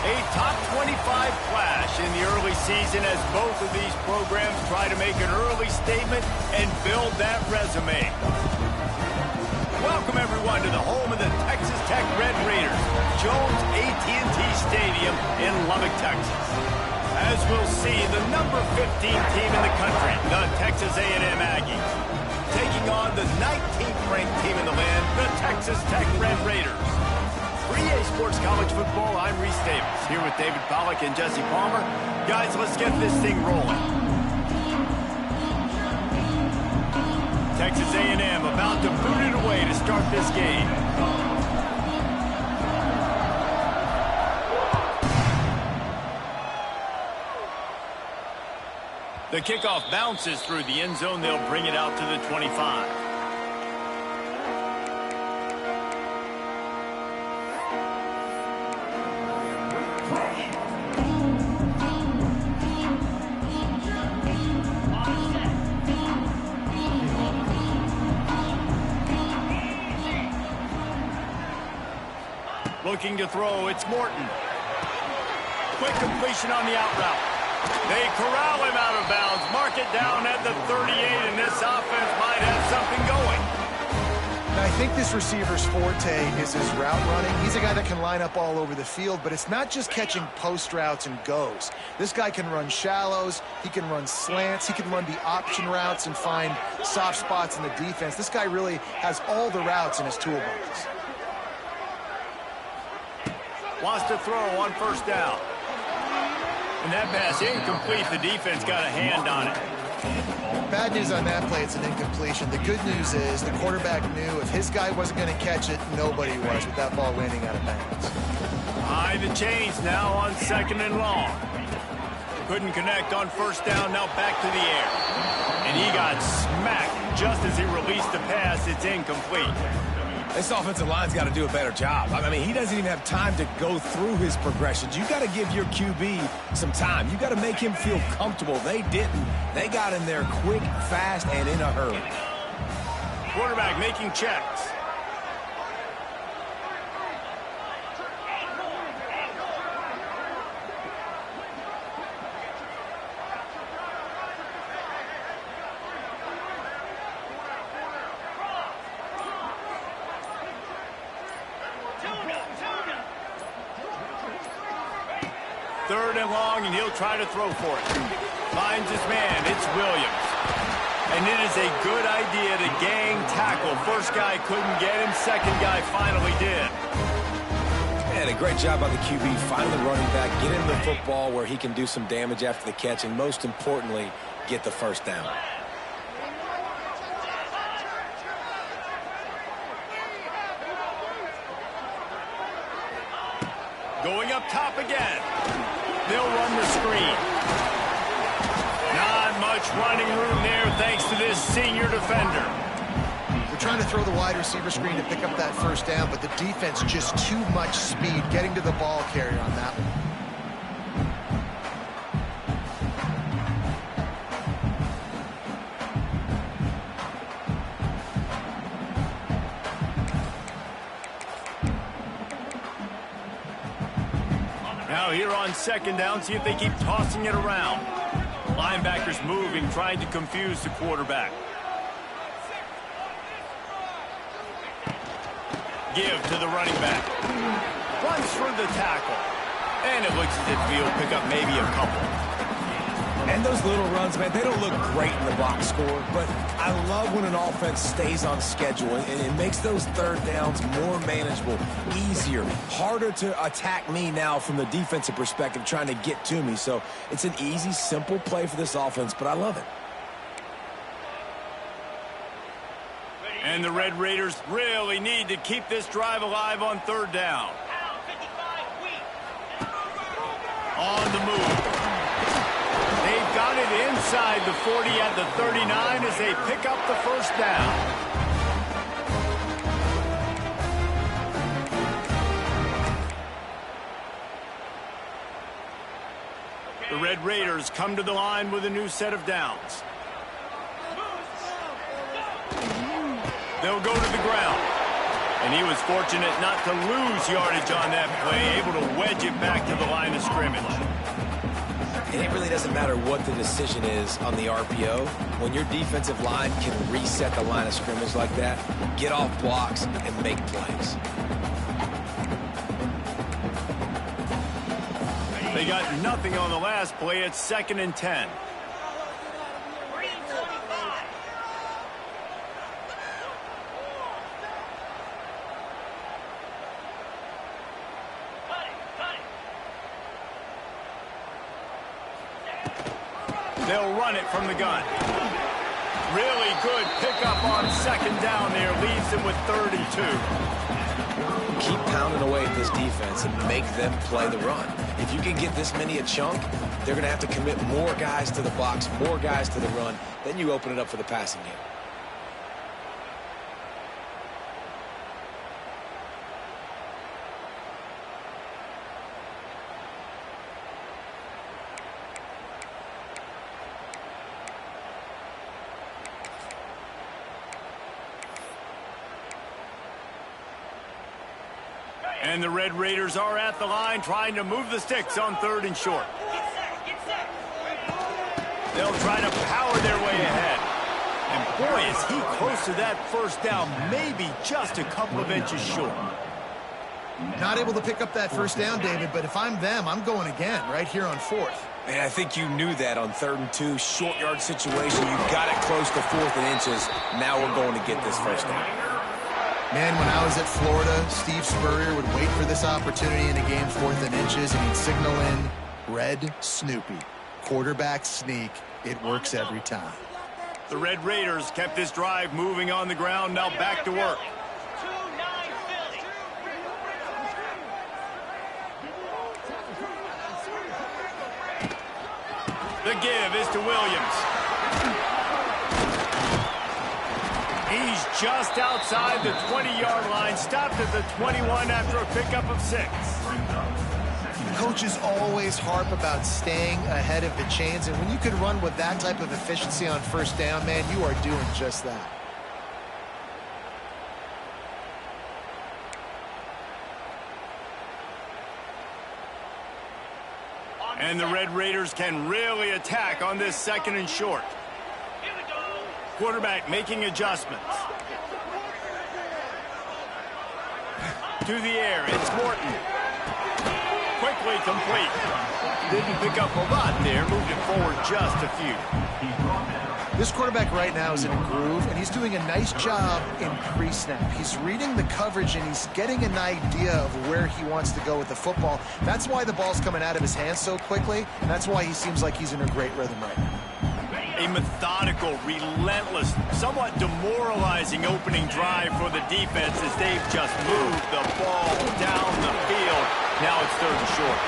A top 25 clash in the early season as both of these programs try to make an early statement and build that resume. Welcome, everyone, to the home of the Texas Tech Red Raiders, Jones AT&T Stadium in Lubbock, Texas. As we'll see, the number 15 team in the country, the Texas A&M Aggies, taking on the 19th ranked team in the land, the Texas Tech Red Raiders. For EA Sports College Football, I'm Reese Davis, here with David Pollack and Jesse Palmer. Guys, let's get this thing rolling. Texas A&M about to boot it away to start this game. The kickoff bounces through the end zone. They'll bring it out to the 25. Looking to throw, it's Morton. Quick completion on the out route. They corral him out of bounds, mark it down at the 38, and this offense might have something going. Now, I think this receiver's forte is his route running. He's a guy that can line up all over the field, but it's not just catching post routes and goes. This guy can run shallows, he can run slants, he can run the option routes and find soft spots in the defense. This guy really has all the routes in his toolbox. Wants to throw on first down. And that pass incomplete. The defense got a hand on it. Bad news on that play, it's an incompletion. The good news is the quarterback knew if his guy wasn't going to catch it, nobody was with that ball landing out of bounds. High the chains now on second and long. Couldn't connect on first down, now back to the air. And he got smacked just as he released the pass. It's incomplete. This offensive line's got to do a better job. I mean, he doesn't even have time to go through his progressions. You got to give your QB some time. You got to make him feel comfortable. They didn't. They got in there quick, fast, and in a hurry. Quarterback making checks. Third and long, and he'll try to throw for it. Finds his man. It's Williams. And it is a good idea to gang tackle. First guy couldn't get him. Second guy finally did. And a great job by the QB, finding the running back, get him the football where he can do some damage after the catch, and most importantly, get the first down. Going up top again. They'll run the screen. Not much running room there thanks to this senior defender. They're trying to throw the wide receiver screen to pick up that first down, but the defense just too much speed getting to the ball carrier on that one. Now here on second down, see if they keep tossing it around. Linebackers moving, trying to confuse the quarterback. Give to the running back. Runs for the tackle. And it looks as if he'll pick up maybe a couple. And those little runs, man, they don't look great in the box score, but I love when an offense stays on schedule, and it makes those third downs more manageable, easier, harder to attack me now from the defensive perspective trying to get to me. So it's an easy, simple play for this offense, but I love it. And the Red Raiders really need to keep this drive alive on third down. On the move. They've got it inside the 40 at the 39 as they pick up the first down. The Red Raiders come to the line with a new set of downs. They'll go to the ground. And he was fortunate not to lose yardage on that play, able to wedge it back to the line of scrimmage. And it really doesn't matter what the decision is on the RPO. When your defensive line can reset the line of scrimmage like that, get off blocks and make plays. They got nothing on the last play. It's 2nd and 10. They'll run it from the gun. Really good pickup on 2nd down there. Leaves them with 3rd and 2. Keep pounding away at this defense and make them play the run. If you can get this many a chunk, they're going to have to commit more guys to the box, more guys to the run. Then you open it up for the passing game. And the Red Raiders are at the line trying to move the sticks on 3rd and short. They'll try to power their way ahead. And boy, is he close to that 1st down, maybe just a couple of inches short. Not able to pick up that 1st down, David, but if I'm them, I'm going again right here on 4th. And I think you knew that on 3rd and 2, short yard situation. You got it close to 4th and inches. Now we're going to get this 1st down. Man, when I was at Florida, Steve Spurrier would wait for this opportunity in a game 4th and inches, and he'd signal in Red Snoopy. Quarterback sneak. It works every time. The Red Raiders kept this drive moving on the ground. Now back to work. The give is to Williams. He's just outside the 20-yard line, stopped at the 21 after a pickup of 6. Coaches always harp about staying ahead of the chains, and when you can run with that type of efficiency on 1st down, man, you are doing just that. And the Red Raiders can really attack on this 2nd and short. Quarterback making adjustments. To the air, it's Morton. Quickly complete. Didn't pick up a lot there, moved it forward just a few. This quarterback right now is in a groove, and he's doing a nice job in pre-snap. He's reading the coverage, and he's getting an idea of where he wants to go with the football. That's why the ball's coming out of his hands so quickly, and that's why he seems like he's in a great rhythm right now. A methodical, relentless, somewhat demoralizing opening drive for the defense as they've just moved the ball down the field. Now it's 3rd and short.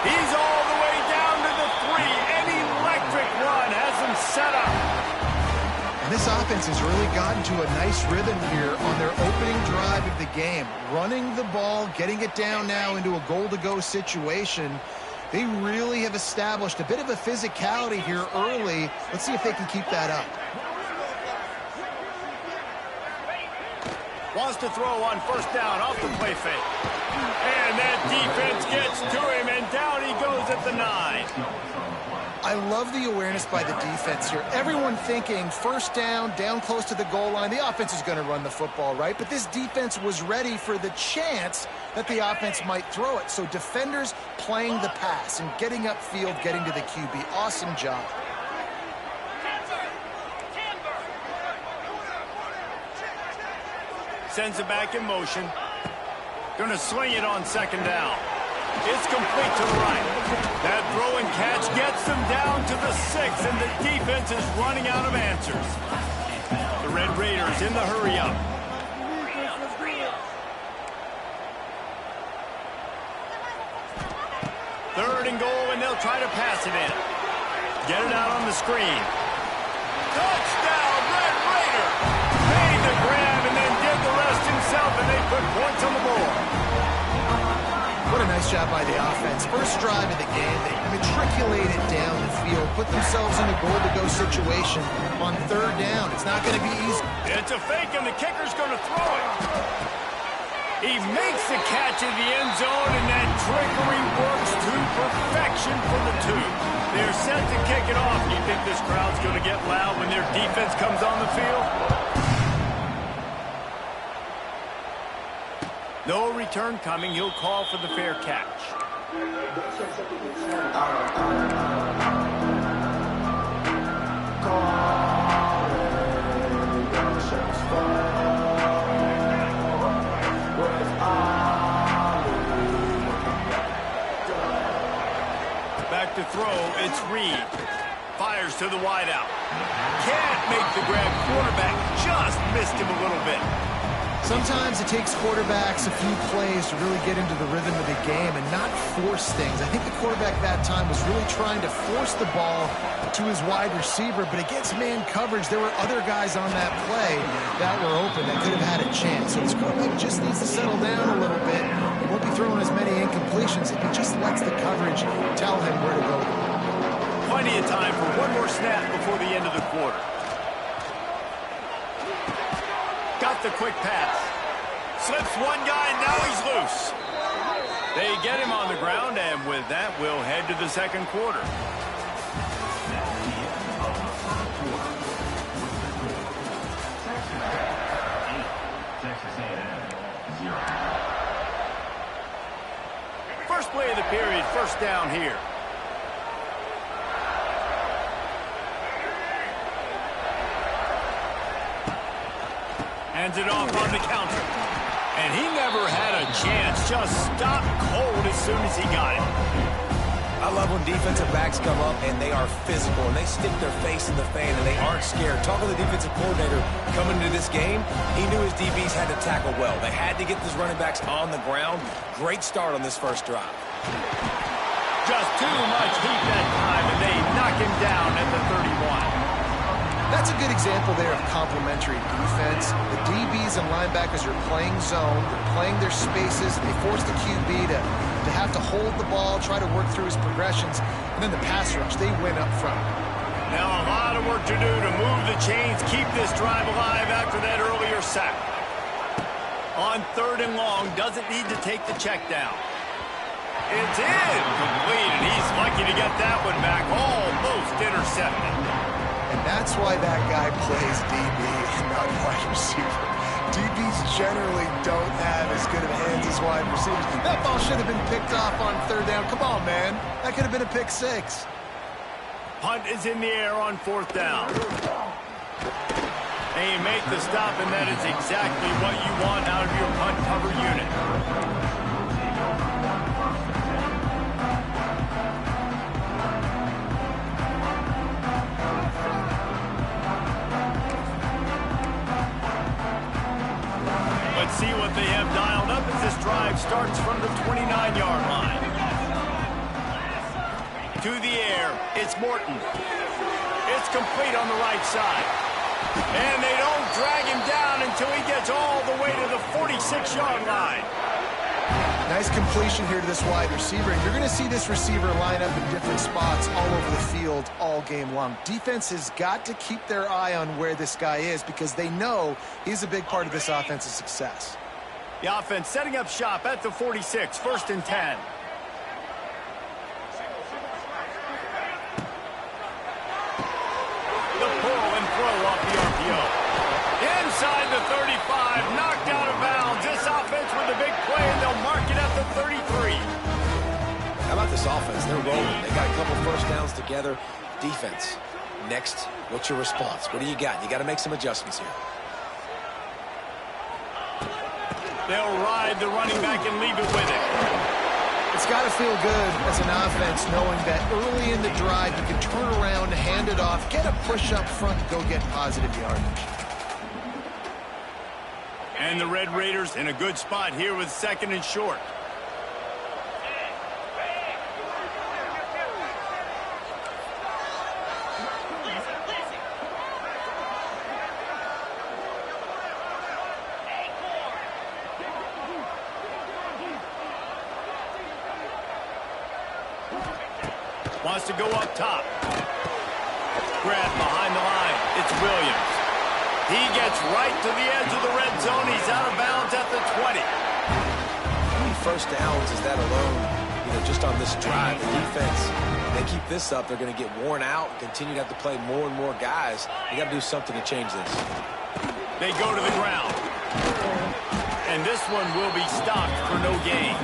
He's all the way down to the 3. An electric run has him set up. And this offense has really gotten to a nice rhythm here on their opening drive of the game. Running the ball, getting it down now into a goal-to-go situation. They really have established a bit of a physicality here early. Let's see if they can keep that up. Wants to throw on 1st down off the play fake. And that defense gets to him, and down he goes at the 9. I love the awareness by the defense here. Everyone thinking 1st down close to the goal line. The offense is going to run the football, right? But this defense was ready for the chance that the offense might throw it. So defenders playing the pass and getting upfield, getting to the QB. Awesome job. Sends it back in motion. Going to swing it on 2nd down. It's complete to the right. That throw and catch gets them down to the 6, and the defense is running out of answers. The Red Raiders in the hurry-up. Third and goal, and they'll try to pass it in. Get it out on the screen. Touchdown, Red Raider! Made the grab and then did the rest himself, and they put points on the board. What a nice Nice job by the offense. First drive of the game, they matriculated down the field, put themselves in a goal-to-go situation on third down. It's not going to be easy. It's a fake, and the kicker's going to throw it. He makes the catch in the end zone, and that trickery works to perfection for the two. They're set to kick it off. You think this crowd's going to get loud when their defense comes on the field? No return coming. He'll call for the fair catch. Back to throw, it's Reed. Fires to the wideout. Can't make the grab. Quarterback just missed him a little bit. Sometimes it takes quarterbacks a few plays to really get into the rhythm of the game and not force things. I think the quarterback that time was really trying to force the ball to his wide receiver, but against man coverage, there were other guys on that play that were open that could have had a chance. So this quarterback just needs to settle down a little bit. He won't be throwing as many incompletions if he just lets the coverage tell him where to go. Plenty of time for one more snap before the end of the quarter. Got the quick pass. Slips one guy, now he's loose. They get him on the ground, and with that, we'll head to the second quarter. First play of the period, first down here. Hands it off on the counter. And he never had a chance. Just stopped cold as soon as he got it. I love when defensive backs come up and they are physical and they stick their face in the fan and they aren't scared. Talking to the defensive coordinator coming into this game, he knew his DBs had to tackle well. They had to get these running backs on the ground. Great start on this first drive. Just too much heat that time, and they knock him down at the 31. That's a good example there of complementary defense. The DBs and linebackers are playing zone, they're playing their spaces, and they force the QB to have to hold the ball, try to work through his progressions, and then the pass rush, they win up front. Now a lot of work to do to move the chains, keep this drive alive after that earlier sack. On third and long, doesn't need to take the check down. It's incomplete, and he's lucky to get that one back, almost intercepted. And that's why that guy plays DB and not wide receiver. DBs generally don't have as good of hands as wide receivers. That ball should have been picked off on third down. Come on, man. That could have been a pick six. Punt is in the air on fourth down. And you make the stop, and that is exactly what you want out of your punt cover unit. Let's see what they have dialed up as this drive starts from the 29-yard line. To the air, it's Morton. It's complete on the right side. And they don't drag him down until he gets all the way to the 46-yard line. Nice completion here to this wide receiver. And you're going to see this receiver line up in different spots all over the field all game long. Defense has got to keep their eye on where this guy is because they know he's a big part of this offense's success. The offense setting up shop at the 46, first and 10. The pull and throw off the RPO. Inside the 35, knocked out of bounds. This offense with a big play, and they'll mark it at the 33. How about this offense? They're rolling. They got a couple first downs together. Defense. Next, what's your response? What do you got? You got to make some adjustments here. They'll ride the running back and leave it with it. It's got to feel good as an offense knowing that early in the drive you can turn around, hand it off, get a push up front, go get positive yardage. And the Red Raiders in a good spot here with second and short. Wants to go up top. Grab behind the line. It's Williams. He gets right to the edge of the red zone. He's out of bounds at the 20. How many first downs is that alone, just on this drive? The defense, they keep this up, they're going to get worn out, continue to have to play more and more guys. You got to do something to change this. They go to the ground. And this one will be stopped for no gain.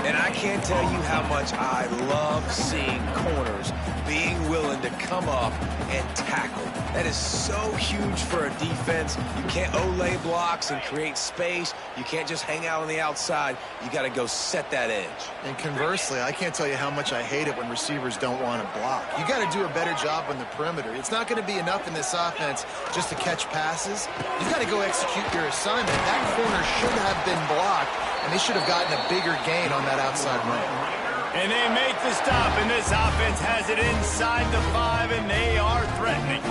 And I can't tell you how much I love seeing corners being willing to come up and tackle. That is so huge for a defense. You can't olay blocks and create space. You can't just hang out on the outside. You got to go set that edge. And conversely, I can't tell you how much I hate it when receivers don't want to block. You got to do a better job on the perimeter. It's not going to be enough in this offense just to catch passes. You got to go execute your assignment. That corner should have been blocked, and they should have gotten a bigger gain on that outside run. And they make the stop, and this offense has it inside the 5, and they are threatening.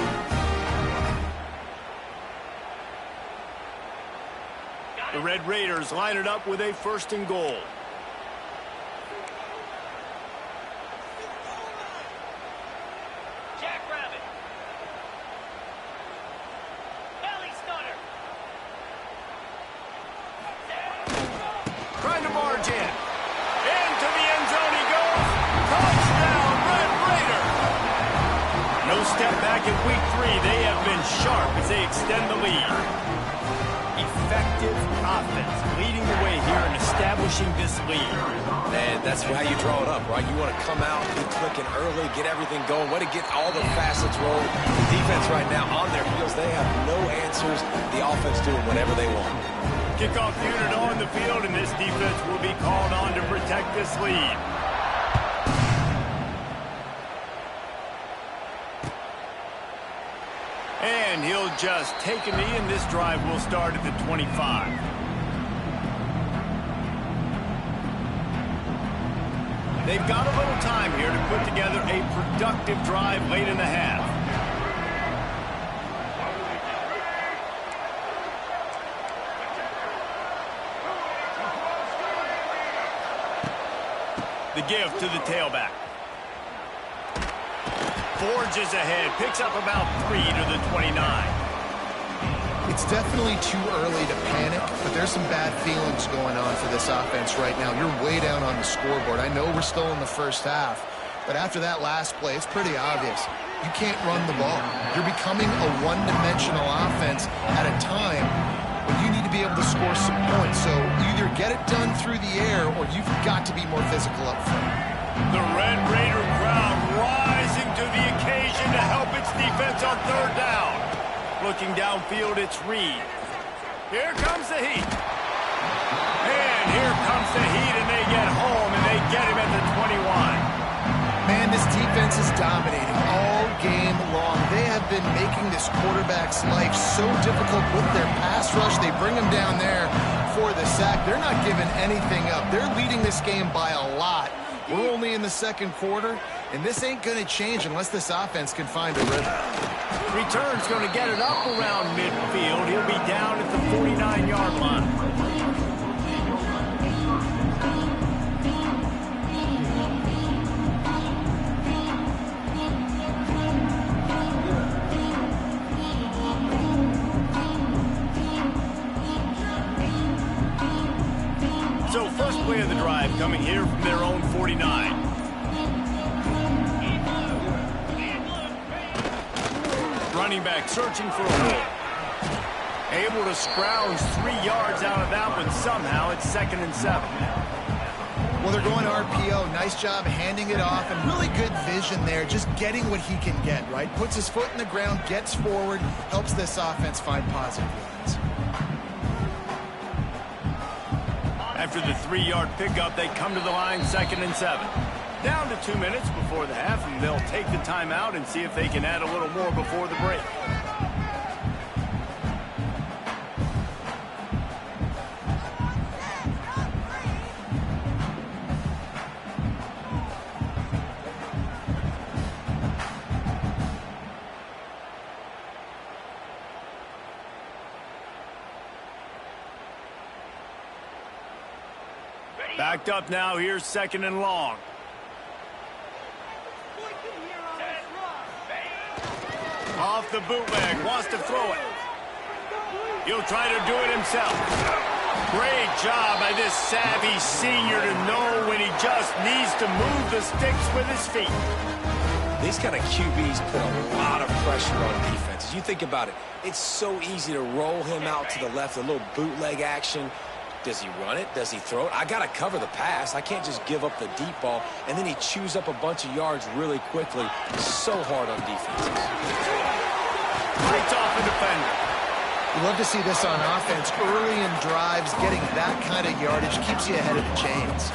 The Red Raiders line it up with a 1st and goal. Jackrabbit. Belly stunner. Trying to barge in. Into the end zone he goes. Touchdown, Red Raider. No step back in week 3. They have been sharp as they extend the lead. Effective offense leading the way here and establishing this lead. And that's how you draw it up, right? You want to come out, be clicking early, get everything going, want to get all the facets rolling. The defense right now on their heels, they have no answers. The offense doing whatever they want. Kickoff unit on the field, and this defense will be called on to protect this lead. And he'll just take a knee, and this drive will start at the 25. They've got a little time here to put together a productive drive late in the half. The give to the tailback. Forges ahead, picks up about 3 to the 29. It's definitely too early to panic, but there's some bad feelings going on for this offense right now. You're way down on the scoreboard. I know we're still in the first half, but after that last play, it's pretty obvious. You can't run the ball. You're becoming a one-dimensional offense at a time when you need to be able to score some points. So either get it done through the air or you've got to be more physical up front. The Red Raider crowd rising to the occasion to help its defense on 3rd down. Looking downfield, it's Reed. Here comes the heat. And here comes the heat, and they get home, and they get him at the 21. Man, this defense is dominating all game long. They have been making this quarterback's life so difficult with their pass rush. They bring him down there for the sack. They're not giving anything up. They're leading this game by a lot. We're only in the 2nd quarter, and this ain't going to change unless this offense can find a rhythm. Return's going to get it up around midfield. He'll be down at the 49-yard line. So first play of the drive coming here from their own 49. Running back searching for a hole. Able to scrounge 3 yards out of that one somehow. It's 2nd and 7. Well, they're going RPO. Nice job handing it off, and really good vision there, just getting what he can get, right? Puts his foot in the ground, gets forward, helps this offense find positive lines. After the 3-yard pickup, they come to the line 2nd and 7. Down to 2 minutes before the half, and they'll take the timeout and see if they can add a little more before the break. Backed up now, here's 2nd and long. Off the bootleg, wants to throw it. He'll try to do it himself. Great job by this savvy senior to know when he just needs to move the sticks with his feet. These kind of QBs put a lot of pressure on defenses. You think about it, it's so easy to roll him out to the left, a little bootleg action. Does he run it? Does he throw it? I got to cover the pass. I can't just give up the deep ball, and then he chews up a bunch of yards really quickly. So hard on defenses. Fights off the defender. You love to see this on offense. Early in drives, getting that kind of yardage keeps you ahead of the chains.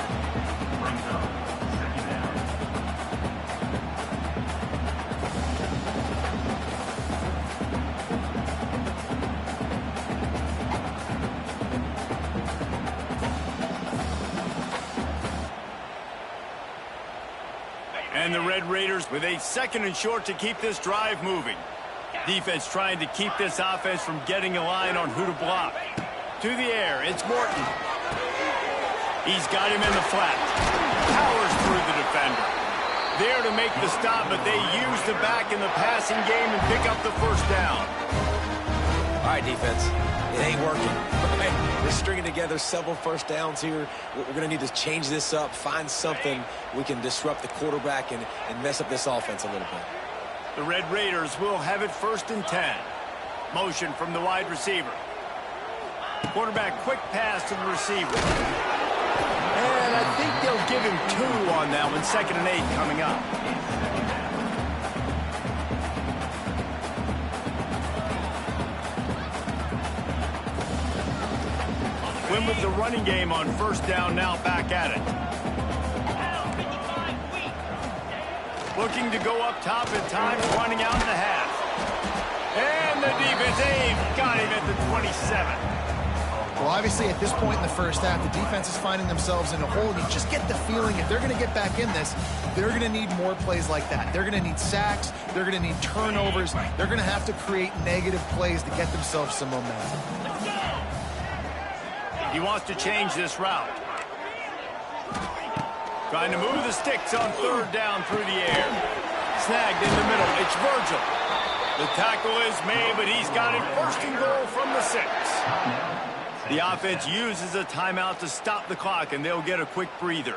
And the Red Raiders with a 2nd and short to keep this drive moving. Defense trying to keep this offense from getting a line on who to block. To the air, it's Morton. He's got him in the flat. Powers through the defender. There to make the stop, but they use the back in the passing game and pick up the first down. All right, defense. It ain't working. We're stringing together several first downs here. We're going to need to change this up, find something we can disrupt the quarterback and mess up this offense a little bit. The Red Raiders will have it 1st and 10. Motion from the wide receiver. Quarterback quick pass to the receiver. And I think they'll give him 2 on that one. 2nd and 8 coming up. Win with the running game on 1st down, now back at it. Looking to go up top at times, running out in the half. And the defense, they've got him at the 27. Well, obviously, at this point in the first half, the defense is finding themselves in a hole. And you just get the feeling if they're going to get back in this, they're going to need more plays like that. They're going to need sacks. They're going to need turnovers. They're going to have to create negative plays to get themselves some momentum. He wants to change this route. Trying to move the sticks on 3rd down through the air. Snagged in the middle. It's Virgil. The tackle is made, but he's got it 1st and goal from the 6. The offense uses a timeout to stop the clock, and they'll get a quick breather.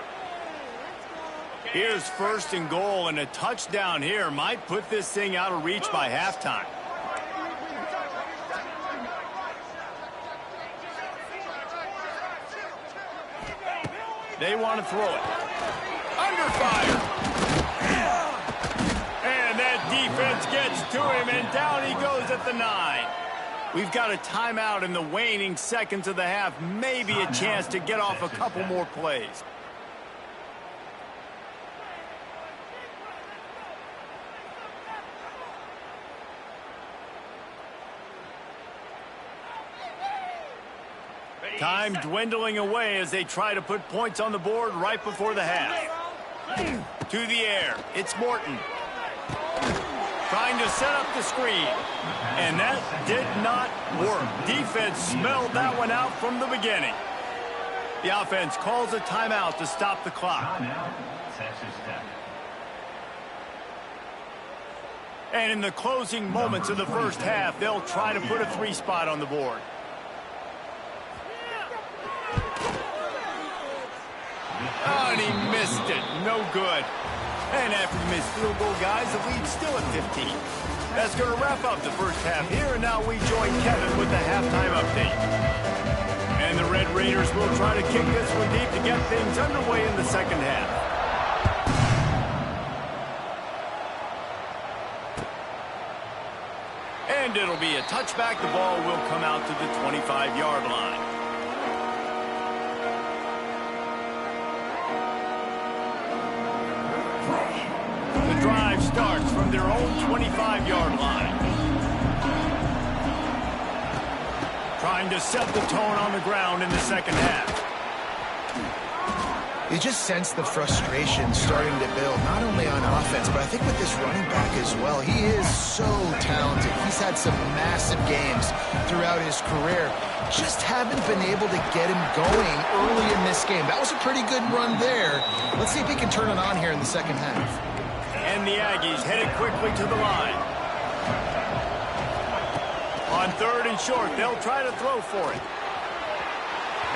Here's 1st and goal, and a touchdown here might put this thing out of reach by halftime. They want to throw it. Under fire. And that defense gets to him, and down he goes at the 9. We've got a timeout in the waning seconds of the half. Maybe a chance to get off a couple more plays. Time dwindling away as they try to put points on the board right before the half. To the air, it's Morton. Trying to set up the screen. And that did not work. Defense smelled that one out from the beginning. The offense calls a timeout to stop the clock. And in the closing moments of the first half, they'll try to put a 3 spot on the board. Oh, and he missed it. No good. And after the missed field goal, guys, the lead's still at 15. That's going to wrap up the first half here, and now we join Kevin with the halftime update. And the Red Raiders will try to kick this one deep to get things underway in the second half. And it'll be a touchback. The ball will come out to the 25-yard line. The drive starts from their own 25-yard line. Trying to set the tone on the ground in the second half. You just sense the frustration starting to build, not only on offense, but I think with this running back as well. He is so talented. He's had some massive games throughout his career. Just haven't been able to get him going early in this game. That was a pretty good run there. Let's see if he can turn it on here in the second half. And the Aggies headed quickly to the line. On 3rd and short, they'll try to throw for it.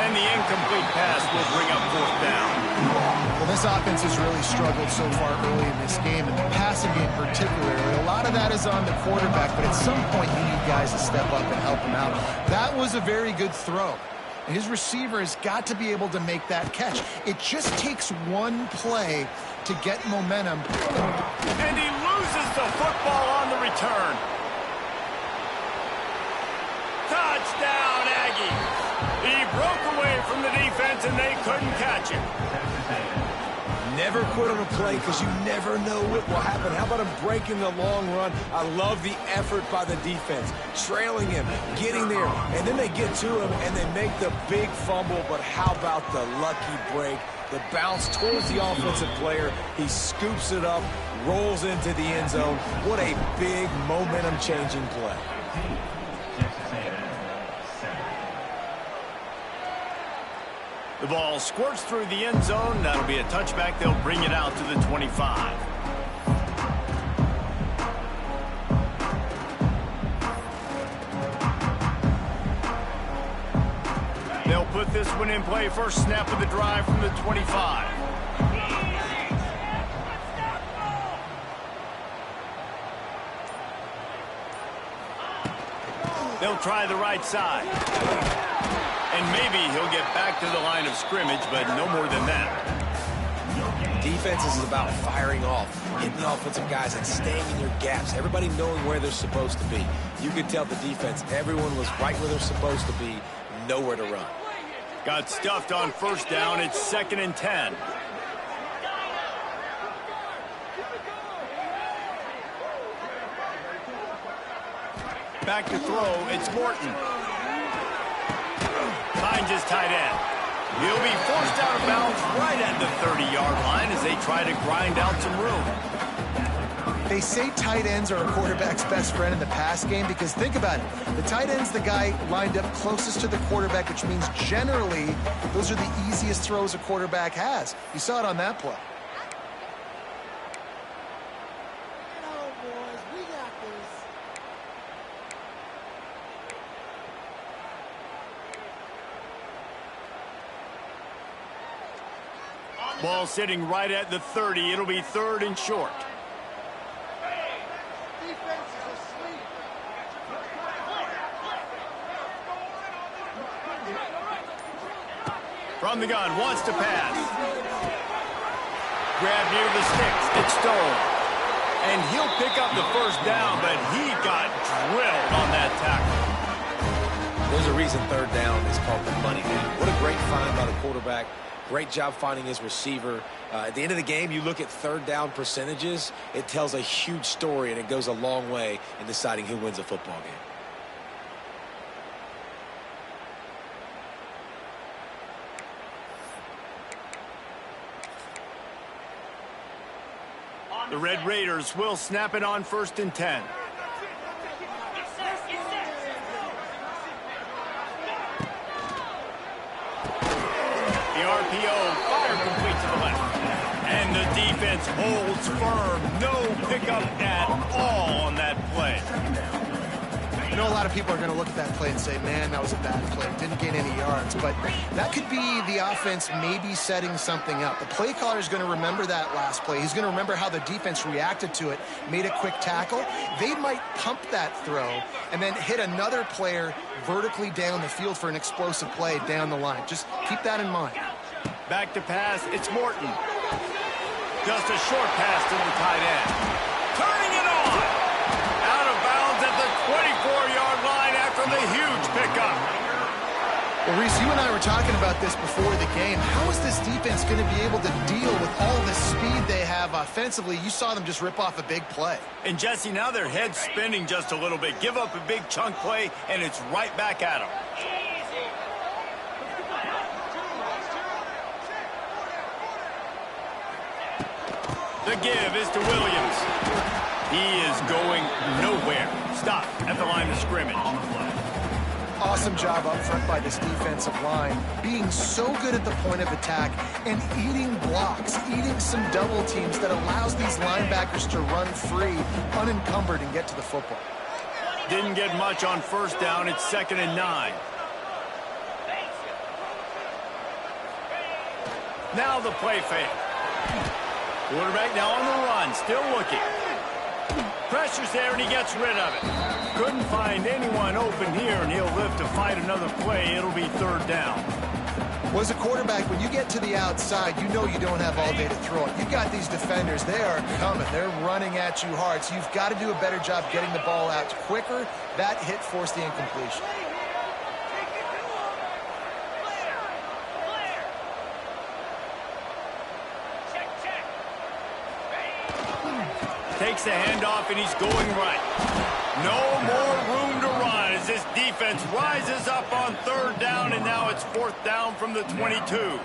And the incomplete pass will bring up 4th down. Well, this offense has really struggled so far early in this game, and the passing game particularly. A lot of that is on the quarterback, but at some point you need guys to step up and help him out. That was a very good throw. His receiver has got to be able to make that catch. It just takes one play to get momentum. And he loses the football on the return. Touchdown, Aggies. He broke away from the defense, and they couldn't catch him. Never quit on a play because you never know what will happen. How about him breaking the long run? I love the effort by the defense. Trailing him, getting there, and then they get to him, and they make the big fumble. But how about the lucky break? The bounce towards the offensive player. He scoops it up, rolls into the end zone. What a big momentum-changing play. The ball squirts through the end zone. That'll be a touchback. They'll bring it out to the 25. They'll put this one in play. First snap of the drive from the 25. They'll try the right side. And maybe he'll get back to the line of scrimmage, but no more than that. Defense is about firing off, hitting the offensive guys, and staying in your gaps. Everybody knowing where they're supposed to be. You could tell the defense, everyone was right where they're supposed to be, nowhere to run. Got stuffed on 1st down. It's 2nd and 10. Back to throw. It's Morton. Finds his tight end. He'll be forced out of bounds right at the 30-yard line as they try to grind out some room. They say tight ends are a quarterback's best friend in the pass game because think about it. The tight end's the guy lined up closest to the quarterback, which means generally those are the easiest throws a quarterback has. You saw it on that play. Ball sitting right at the 30. It'll be 3rd and short. From the gun, wants to pass. Grab near the sticks. It's stolen. And he'll pick up the 1st down, but he got drilled on that tackle. There's a reason 3rd down is called the money man. What a great find by the quarterback. Great job finding his receiver. At the end of the game, you look at 3rd down percentages. It tells a huge story, and it goes a long way in deciding who wins a football game. The Red Raiders will snap it on 1st and 10. The RPO, fire complete to the left. And the defense holds firm. No pickup at all on that play. I know a lot of people are going to look at that play and say, man, that was a bad play. Didn't gain any yards. But that could be the offense maybe setting something up. The play caller is going to remember that last play. He's going to remember how the defense reacted to it, made a quick tackle. They might pump that throw and then hit another player vertically down the field for an explosive play down the line. Just keep that in mind. Back to pass. It's Morton. Just a short pass to the tight end. Turning it on. Out of bounds at the 24-yard line after the huge pickup. Well, Reese, you and I were talking about this before the game. How is this defense going to be able to deal with all the speed they have offensively? You saw them just rip off a big play. And, Jesse, now their head's spinning just a little bit. Give up a big chunk play, and it's right back at them. The give is to Williams. He is going nowhere. Stop at the line of scrimmage. Awesome job up front by this defensive line, being so good at the point of attack and eating blocks, eating some double teams that allows these linebackers to run free, unencumbered, and get to the football. Didn't get much on first down. It's 2nd and 9. Now the play fake. Quarterback now on the run, still looking. Pressure's there, and he gets rid of it. Couldn't find anyone open here, and he'll live to fight another play. It'll be 3rd down. Well, as a quarterback, when you get to the outside, you know you don't have all day to throw it. You've got these defenders. They are coming. They're running at you hard, so you've got to do a better job getting the ball out quicker. That hit forced the incompletion. Takes the handoff, and he's going right. No more room to run as this defense rises up on 3rd down, and now it's 4th down from the 22.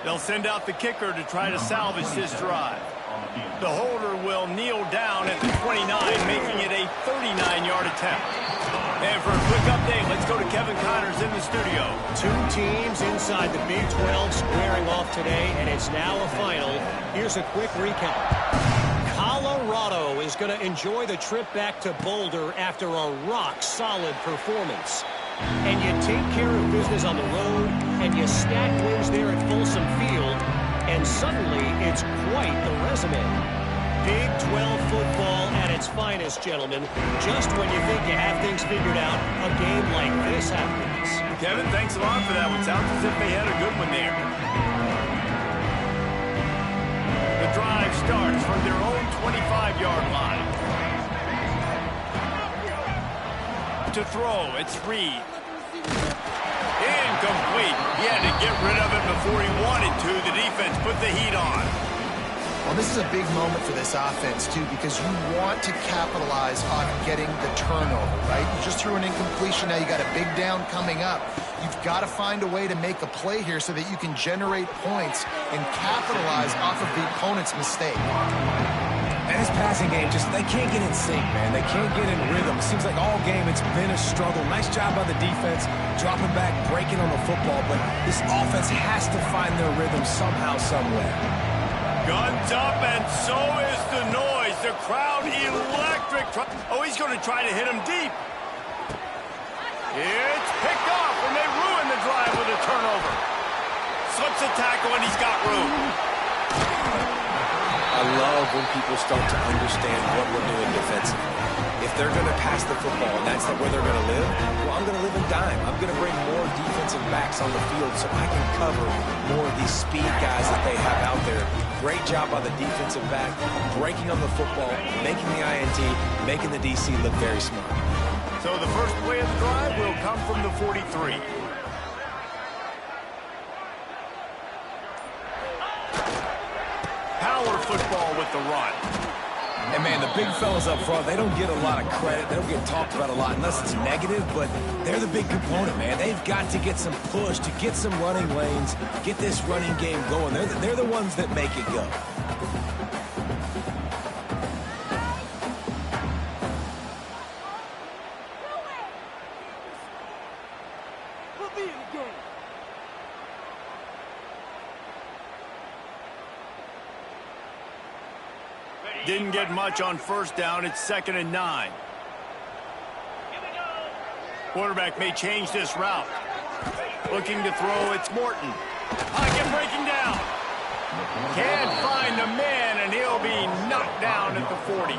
They'll send out the kicker to try to salvage this drive. The holder will kneel down at the 29, making it a 39-yard attempt. And for a quick update, let's go to Kevin Connors in the studio. 2 teams inside the Big 12 squaring off today, and it's now a final. Here's a quick recap. Colorado is going to enjoy the trip back to Boulder after a rock-solid performance. And you take care of business on the road, and you stack wins there at Folsom Field, and suddenly it's quite the resume. Big 12 football at its finest, gentlemen. Just when you think you have things figured out, a game like this happens. Kevin, thanks a lot for that one. Sounds as if they had a good one there. The drive starts from their own 25-yard line. To throw, it's Reed. Incomplete. He had to get rid of it before he wanted to. The defense put the heat on. Well, this is a big moment for this offense, too, because you want to capitalize on getting the turnover, right? You just threw an incompletion. Now you got a big down coming up. You've got to find a way to make a play here so that you can generate points and capitalize off of the opponent's mistake. And his passing game, they can't get in sync, man. They can't get in rhythm. It seems like all game it's been a struggle. Nice job by the defense, dropping back, breaking on the football, but this offense has to find their rhythm somehow, somewhere. Guns up, and so is the noise. The crowd electric. Oh, he's going to try to hit him deep. It's picked off, and they ruin the drive with a turnover. Slips a tackle, and he's got room. I love when people start to understand what we're doing defensively. If they're going to pass the football and that's where they're going to live, well, I'm going to live in dime. I'm going to bring more defensive backs on the field so I can cover more of these speed guys that they have out there. Great job by the defensive back, breaking on the football, making the INT, making the DC look very smart. So the first play of the drive will come from the 43. Power football with the run. And, man, the big fellas up front, they don't get a lot of credit. They don't get talked about a lot unless it's negative, but they're the big component, man. They've got to get some push, to get some running lanes, get this running game going. They're the ones that make it go. Didn't get much on first down. It's 2nd and 9. Quarterback may change this route. Looking to throw, it's Morton. Pocket breaking down. Can't find the man, and he'll be knocked down at the 40.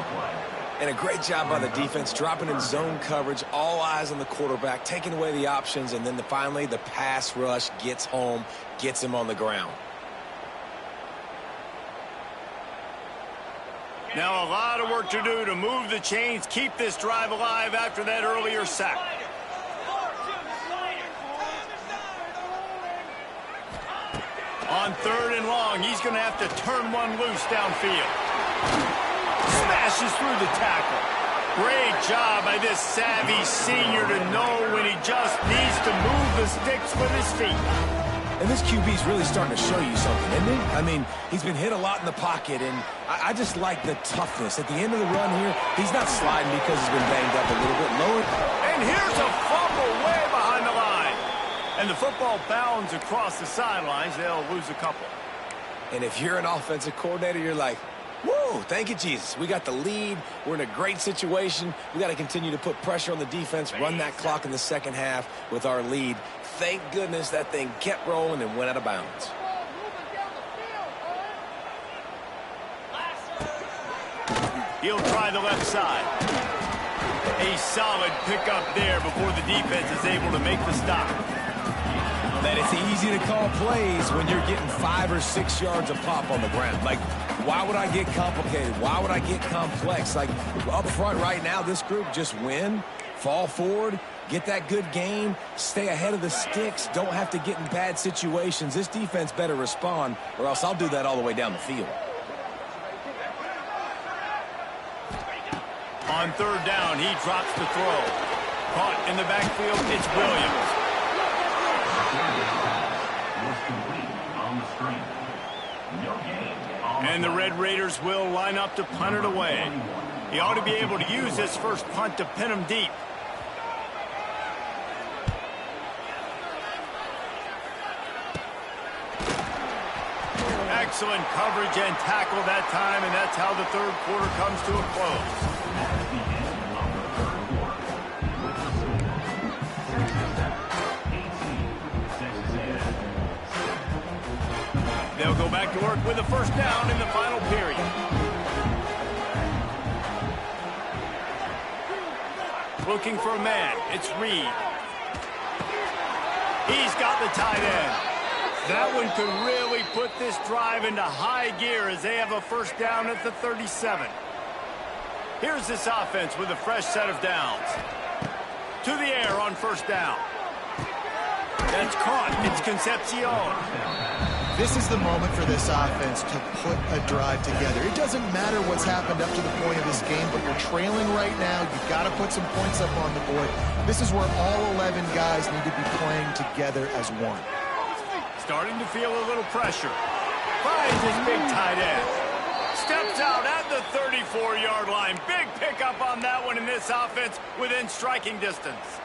And a great job by the defense, dropping in zone coverage, all eyes on the quarterback, taking away the options, and then finally the pass rush gets home, gets him on the ground. Now a lot of work to do to move the chains, keep this drive alive after that earlier sack. On 3rd and long, he's going to have to turn one loose downfield. Smashes through the tackle. Great job by this savvy senior to know when he just needs to move the sticks with his feet. And this QB's really starting to show you something, isn't he? I mean, he's been hit a lot in the pocket, and I just like the toughness. At the end of the run here, he's not sliding because he's been banged up a little bit lower. And here's a fumble way behind the line. And the football bounds across the sidelines. They'll lose a couple. And if you're an offensive coordinator, you're like, woo, Oh, thank you, Jesus. We got the lead. We're in a great situation. We got to continue to put pressure on the defense, run that clock in the second half with our lead. Thank goodness that thing kept rolling and went out of bounds. He'll try the left side. A solid pickup there before the defense is able to make the stop. That it's easy to call plays when you're getting 5 or 6 yards of pop on the ground. Like, why would I get complicated? Why would I get complex? Like, up front right now, this group just win, fall forward, get that good game, stay ahead of the sticks, don't have to get in bad situations. This defense better respond, or else I'll do that all the way down the field. On third down, he drops the throw. Caught in the backfield, it's Williams. And the Red Raiders will line up to punt it away. He ought to be able to use this first punt to pin him deep. Excellent coverage and tackle that time, and that's how the third quarter comes to a close. They'll go back to work with a first down in the final period. Looking for a man. It's Reed. He's got the tight end. That one could really put this drive into high gear as they have a first down at the 37. Here's this offense with a fresh set of downs. To the air on first down. That's caught. It's Concepcion. This is the moment for this offense to put a drive together. It doesn't matter what's happened up to the point of this game, but you're trailing right now. You've got to put some points up on the board. This is where all 11 guys need to be playing together as one. Starting to feel a little pressure. Finds his big tight end. Steps out at the 34-yard line. Big pickup on that one in this offense within striking distance.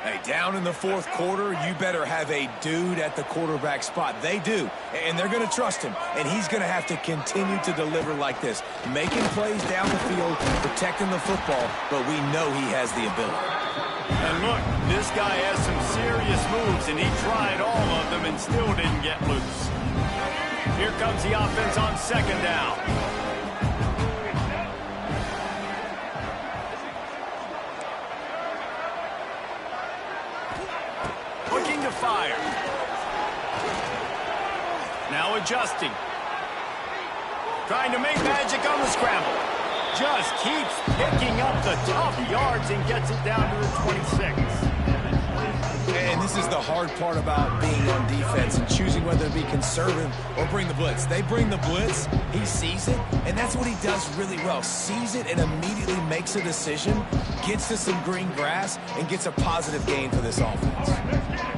Hey, down in the fourth quarter, you better have a dude at the quarterback spot. They do, and they're going to trust him, and he's going to have to continue to deliver like this, making plays down the field, protecting the football, but we know he has the ability. And look, this guy has some serious moves, and he tried all of them and still didn't get loose. Here comes the offense on second down. Looking to fire. Now adjusting. Trying to make magic on the scramble. Just keeps picking up the tough yards and gets it down to the 26. And this is the hard part about being on defense and choosing whether to be conservative or bring the blitz. They bring the blitz, he sees it, and that's what he does really well. Sees it and immediately makes a decision, gets to some green grass, and gets a positive gain for this offense.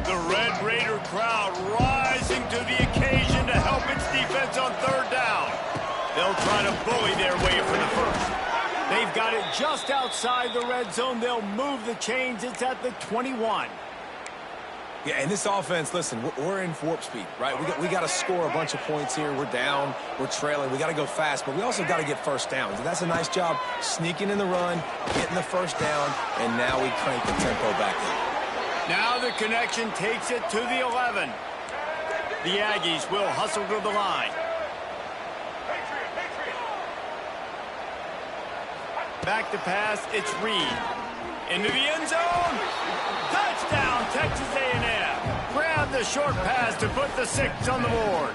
The Red Raider crowd rising to the occasion to help its defense on third down. They'll try to bully their way for the first. They've got it just outside the red zone. They'll move the chains. It's at the 21. Yeah, and this offense, listen, we're in warp speed, right? We got to score a bunch of points here. We're down. We're trailing. We got to go fast, but we also got to get first downs. And that's a nice job sneaking in the run, getting the first down, and now we crank the tempo back in. Now the connection takes it to the 11. The Aggies will hustle to the line. Back to pass, it's Reed. Into the end zone. Touchdown, Texas A&M. Grab the short pass to put the 6 on the board.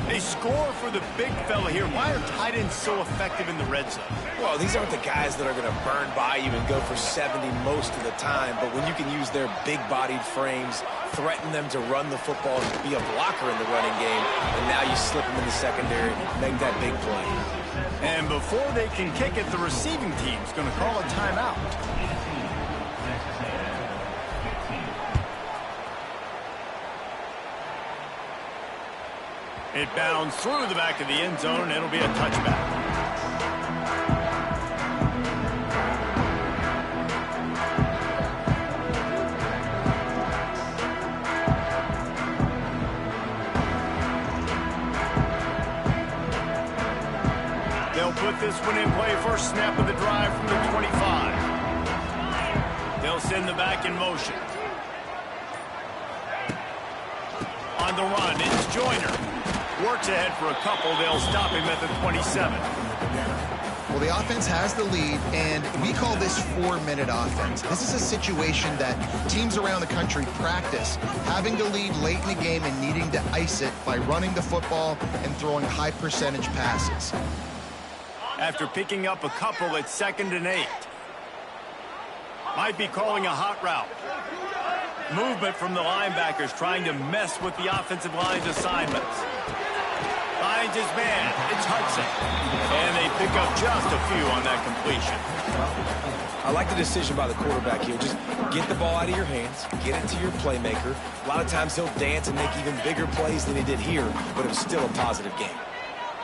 They score for the big fella here. Why are tight ends so effective in the red zone? Well, these aren't the guys that are going to burn by you and go for 70 most of the time, but when you can use their big-bodied frames, threaten them to run the football and be a blocker in the running game, and now you slip them in the secondary, make that big play. And before they can kick it, the receiving team's going to call a timeout. It bounds through the back of the end zone, and it'll be a touchback. They'll put this one in play. First snap of the drive from the 25. They'll send the back in motion. On the run, it's Joyner. Works ahead for a couple. They'll stop him at the 27. Well, the offense has the lead, and we call this 4-minute offense. This is a situation that teams around the country practice, having to lead late in the game and needing to ice it by running the football and throwing high-percentage passes. After picking up a couple at 2nd and 8. Might be calling a hot route. Movement from the linebackers trying to mess with the offensive line's assignments. Finds his man. It's Hudson. And they pick up just a few on that completion. I like the decision by the quarterback here. Just get the ball out of your hands, get it to your playmaker. A lot of times he'll dance and make even bigger plays than he did here, but it was still a positive game.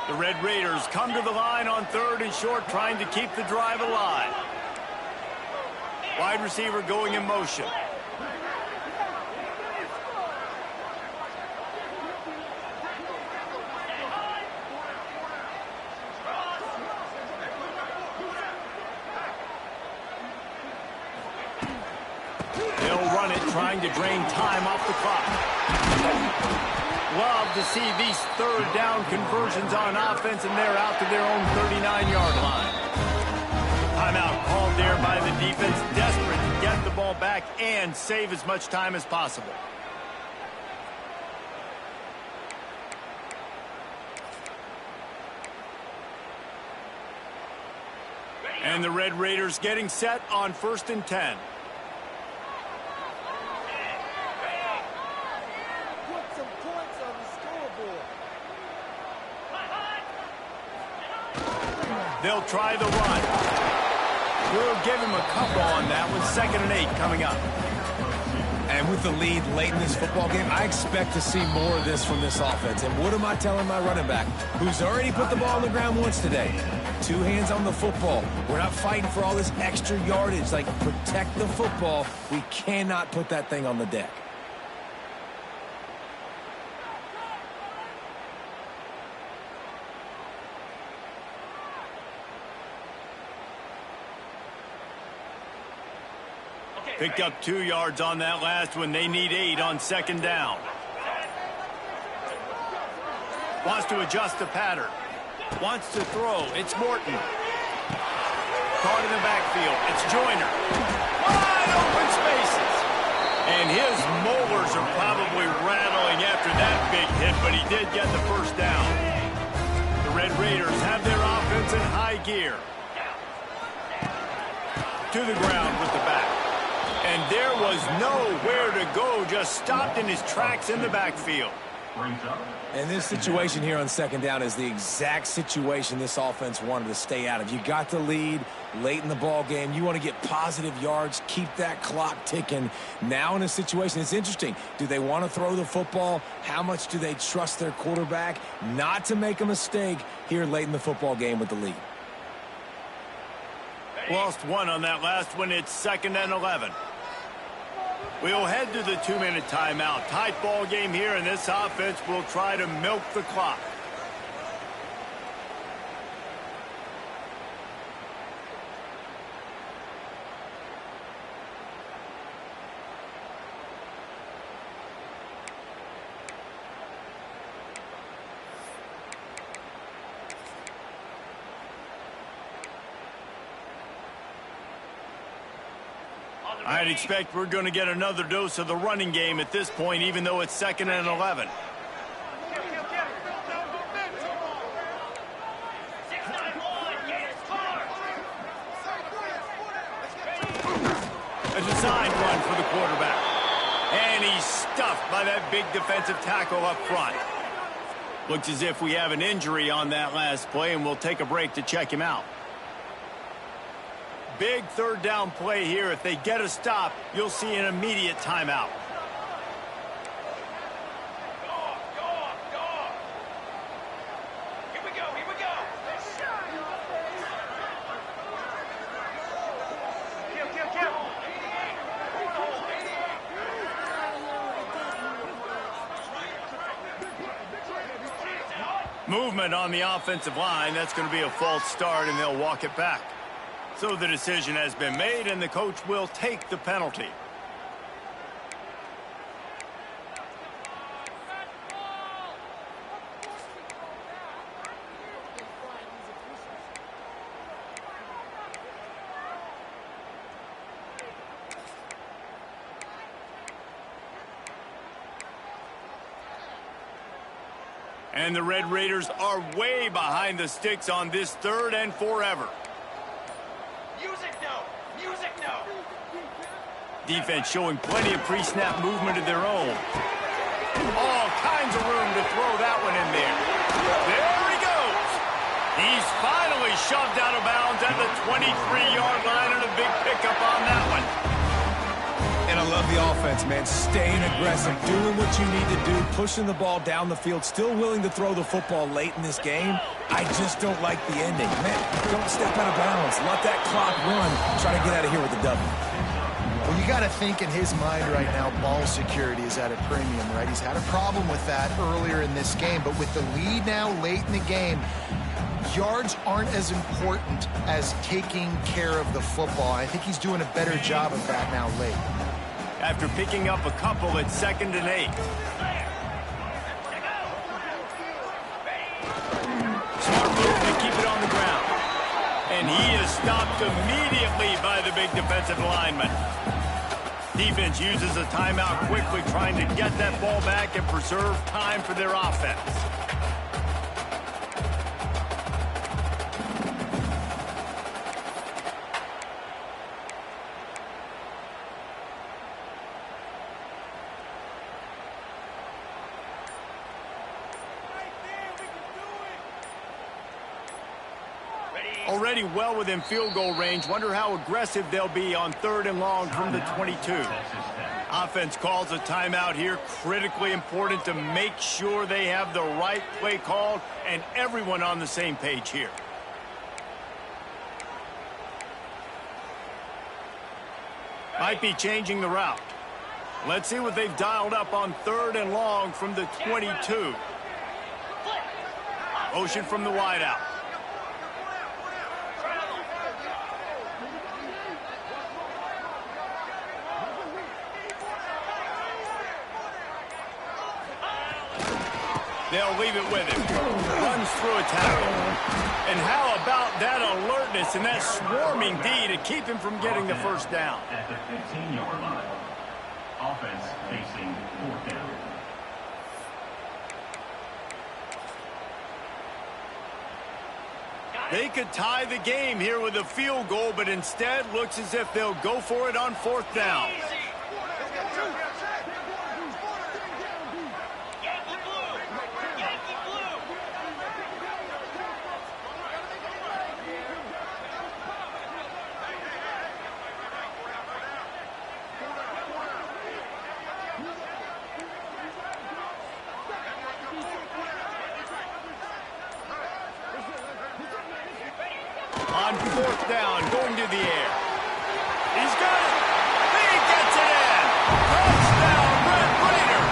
The Red Raiders come to the line on 3rd and short, trying to keep the drive alive. Wide receiver going in motion. They'll run it, trying to drain time off the clock. Love to see these 3rd down conversions on offense, and they're out to their own 39-yard line. Timeout called there by the defense, desperate to get the ball back and save as much time as possible. And the Red Raiders getting set on 1st and 10. They'll try the run. We'll give him a couple on that with 2nd and 8 coming up. And with the lead late in this football game, I expect to see more of this from this offense. And what am I telling my running back, who's already put the ball on the ground once today? 2 hands on the football. We're not fighting for all this extra yardage. Like, protect the football. We cannot put that thing on the deck. Picked up 2 yards on that last one. They need 8 on 2nd down. Wants to adjust the pattern. Wants to throw. It's Morton. Caught in the backfield. It's Joyner. Wide open spaces. And his molars are probably rattling after that big hit, but he did get the first down. The Red Raiders have their offense in high gear. To the ground with the back. And there was nowhere to go, just stopped in his tracks in the backfield. And this situation here on 2nd down is the exact situation this offense wanted to stay out of. You got the lead late in the ball game. You want to get positive yards, keep that clock ticking. Now in a situation, it's interesting. Do they want to throw the football? How much do they trust their quarterback not to make a mistake here late in the football game with the lead? Lost 1 on that last one. It's 2nd and 11. We'll head to the 2-minute timeout. Tight ball game here, and this offense will try to milk the clock. I'd expect we're going to get another dose of the running game at this point, even though it's 2nd and 11. A designed run for the quarterback. And he's stuffed by that big defensive tackle up front. Looks as if we have an injury on that last play, and we'll take a break to check him out. Big 3rd down play here. If they get a stop, you'll see an immediate timeout. Movement on the offensive line. That's going to be a false start, and they'll walk it back. So the decision has been made, and the coach will take the penalty. And the Red Raiders are way behind the sticks on this 3rd and forever. Music no! Music no! Defense showing plenty of pre-snap movement of their own. All kinds of room to throw that one in there. There he goes. He's finally shoved out of bounds at the 23-yard line, and a big pickup on that one. And I love the offense, man. Staying aggressive, doing what you need to do, pushing the ball down the field, still willing to throw the football late in this game. I just don't like the ending. Man, don't step out of bounds. Let that clock run. Try to get out of here with a W. Well, you got to think in his mind right now, ball security is at a premium, right? He's had a problem with that earlier in this game, but with the lead now late in the game, yards aren't as important as taking care of the football. I think he's doing a better job of that now late. After picking up a couple at 2nd and 8. Smart move to keep it on the ground. And he is stopped immediately by the big defensive lineman. Defense uses a timeout quickly, trying to get that ball back and preserve time for their offense. Already well within field goal range. Wonder how aggressive they'll be on 3rd and long from the 22. Offense calls a timeout here. Critically important to make sure they have the right play called and everyone on the same page here. Might be changing the route. Let's see what they've dialed up on 3rd and long from the 22. Motion from the wideout. They'll leave it with him. Runs through a tackle. And how about that alertness and that swarming D to keep him from getting the first down? At the 15-yard line. Offense facing 4th down. They could tie the game here with a field goal, but instead looks as if they'll go for it on 4th down. On 4th down, going to the air. He's got it. He gets it in. Touchdown, Red Raiders.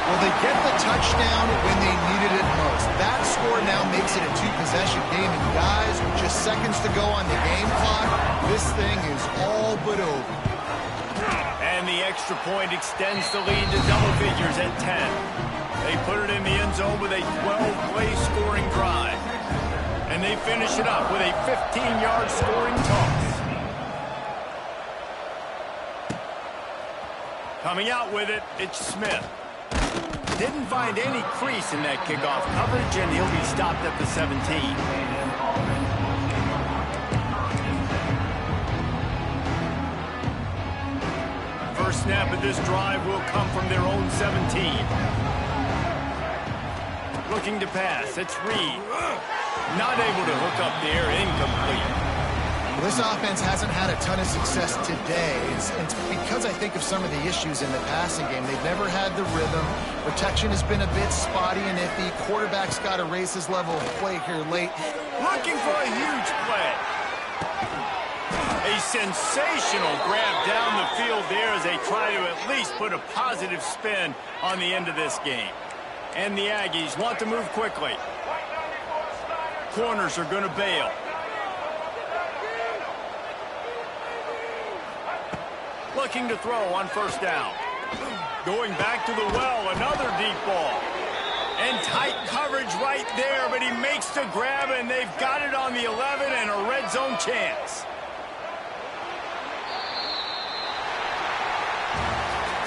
Well, they get the touchdown when they needed it most. That score now makes it a 2-possession game. And guys, with just seconds to go on the game clock, this thing is all but over. And the extra point extends the lead to double figures at 10. They put it in the end zone with a 12-play scoring drive. And they finish it up with a 15-yard scoring toss. Coming out with it, it's Smith. Didn't find any crease in that kickoff coverage, and he'll be stopped at the 17. First snap of this drive will come from their own 17. Looking to pass, it's Reed. Not able to hook up there, incomplete. Well, this offense hasn't had a ton of success today. It's because I think of some of the issues in the passing game. They've never had the rhythm. Protection has been a bit spotty and iffy. Quarterback's got to raise his level of play here late. Looking for a huge play. A sensational grab down the field there as they try to at least put a positive spin on the end of this game. And the Aggies want to move quickly. Corners are going to bail. Looking to throw on first down. Going back to the well, another deep ball. And tight coverage right there, but he makes the grab, and they've got it on the 11 and a red zone chance.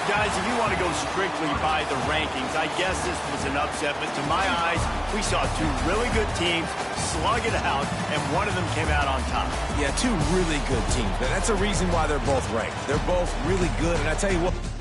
Guys, if you want to go strictly by the rankings, I guess this was an upset, but to my eyes, we saw two really good teams slug it out, and one of them came out on top. Yeah, two really good teams. That's a reason why they're both ranked. They're both really good, and I tell you what...